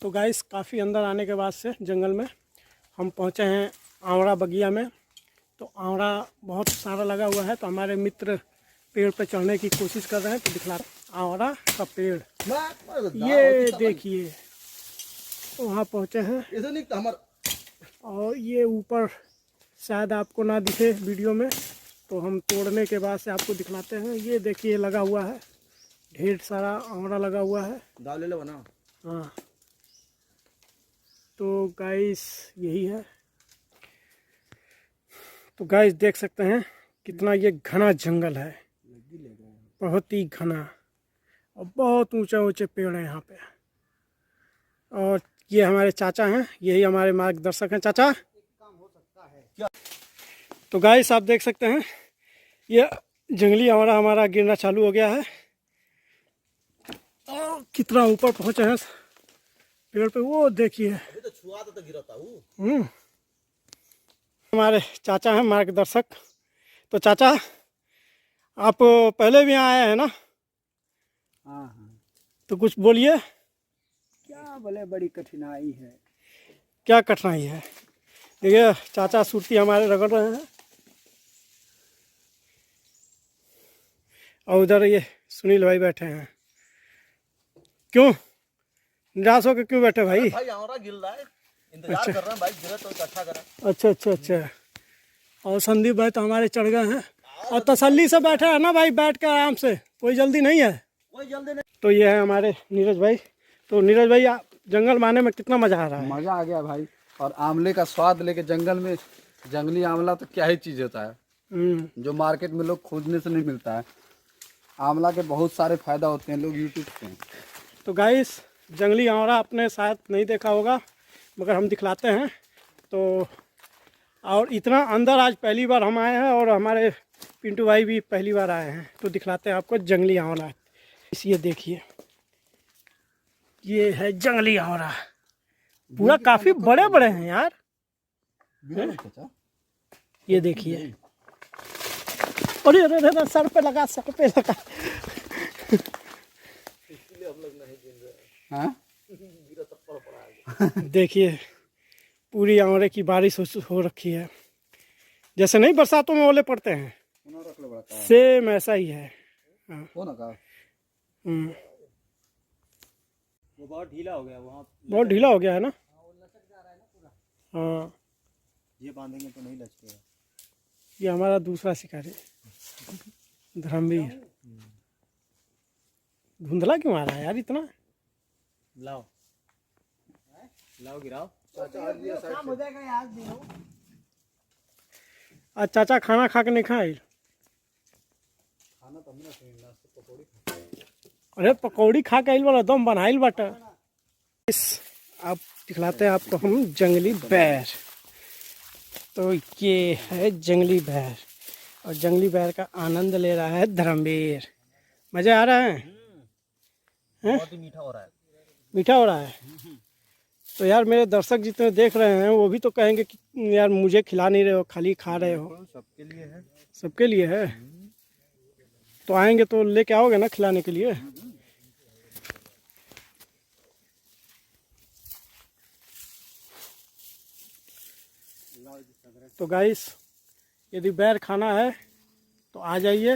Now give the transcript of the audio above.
तो गाइस काफ़ी अंदर आने के बाद से जंगल में हम पहुंचे हैं आवड़ा बगिया में। तो आवड़ा बहुत सारा लगा हुआ है। तो हमारे मित्र पेड़ पर चढ़ने की कोशिश कर रहे हैं। तो दिखला आवड़ा का पेड़ ये देखिए, वहाँ पहुँचे हैं। और ये ऊपर शायद आपको ना दिखे वीडियो में, तो हम तोड़ने के बाद से आपको दिखलाते हैं। ये देखिए लगा हुआ है, ढेर सारा आवड़ा लगा हुआ है। दाल ले लो बना। हाँ तो गाइस यही है। तो गाइस देख सकते हैं कितना ये घना जंगल है, बहुत ही घना, और बहुत ऊंचे ऊंचे पेड़ हैं यहाँ पे। और ये हमारे चाचा हैं, यही हमारे मार्गदर्शक हैं। चाचा तो गाइस आप देख सकते हैं ये जंगली आवड़ा हमारा गिरना चालू हो गया है। और कितना ऊपर पहुंचे हैं पेड़ पे, वो देखिए। तो छुआ तो गिरता हूँ। हमारे चाचा हैं मार्गदर्शक। तो चाचा आप पहले भी आए हैं ना? हाँ हाँ। तो कुछ बोलिए। क्या बोले, बड़ी कठिनाई है। क्या कठिनाई है? देखिए चाचा सुरती हमारे रगड़ रहे हैं। और उधर ये सुनील भाई बैठे हैं। क्यों निराश होकर क्यों बैठे भाई? भाई हमारा गिर रहा है, इंतजार कर रहे हैं भाई, गिरे तो इकट्ठा करें। अच्छा अच्छा अच्छा। और संदीप भाई तो हमारे चढ़ गए हैं और तसल्ली से बैठे हैं ना भाई, बैठ के आराम से, कोई जल्दी नहीं है। कोई जल्दी नहीं। तो ये है हमारे नीरज भाई। तो नीरज भाई आप जंगल में आने में कितना मजा आ रहा है? मजा आ गया भाई। और आंवले का स्वाद लेके जंगल में, जंगली आंवला तो क्या ही चीज होता है जो मार्केट में लोग खोजने से नहीं मिलता है। आंवला के बहुत सारे फायदा होते हैं, लोग यूट्यूब पे। तो गाइस जंगली आवड़ा आपने शायद नहीं देखा होगा, मगर हम दिखलाते हैं। तो और इतना अंदर आज पहली बार हम आए हैं, और हमारे पिंटू भाई भी पहली बार आए हैं। तो दिखलाते हैं आपको जंगली आवड़ा। ये देखिए, ये है जंगली आवड़ा, पूरा काफ़ी बड़े बड़े हैं यार। ये देखिए, अरे अरे अरे सर पे लगा, सर पे लगा। हाँ? देखिए पूरी आवड़े की बारिश हो रखी है, जैसे नहीं बरसातों में ओले पड़ते हैं, सेम ऐसा ही है। हाँ। वो बहुत ढीला हो गया, वहाँ बहुत ढीला हो गया है ना। हाँ ये बांधेंगे तो नहीं लचकेगा। ये हमारा दूसरा शिकारी धर्मवीर। धुंधला क्यों आ रहा है यार इतना? लाओ लाओ गिराओ। आज चाचा खाना खा के नहीं खाए? अरे पकौड़ी खा के आइल वाला दम बनाइल बाटा। इस आप दिखलाते हैं आपको हम जंगली बैर। तो ये है जंगली बैर, और जंगली बैर का आनंद ले रहा है धर्मवीर। मजा आ रहा है? बहुत ही मीठा हो रहा है। मीठा हो रहा है। तो यार मेरे दर्शक जितने देख रहे हैं वो भी तो कहेंगे कि यार मुझे खिला नहीं रहे हो, खाली खा रहे हो। सबके लिए है। सबके लिए है। तो आएंगे तो लेके आओगे ना खिलाने के लिए? तो गाइस यदि बैर खाना है तो आ जाइए।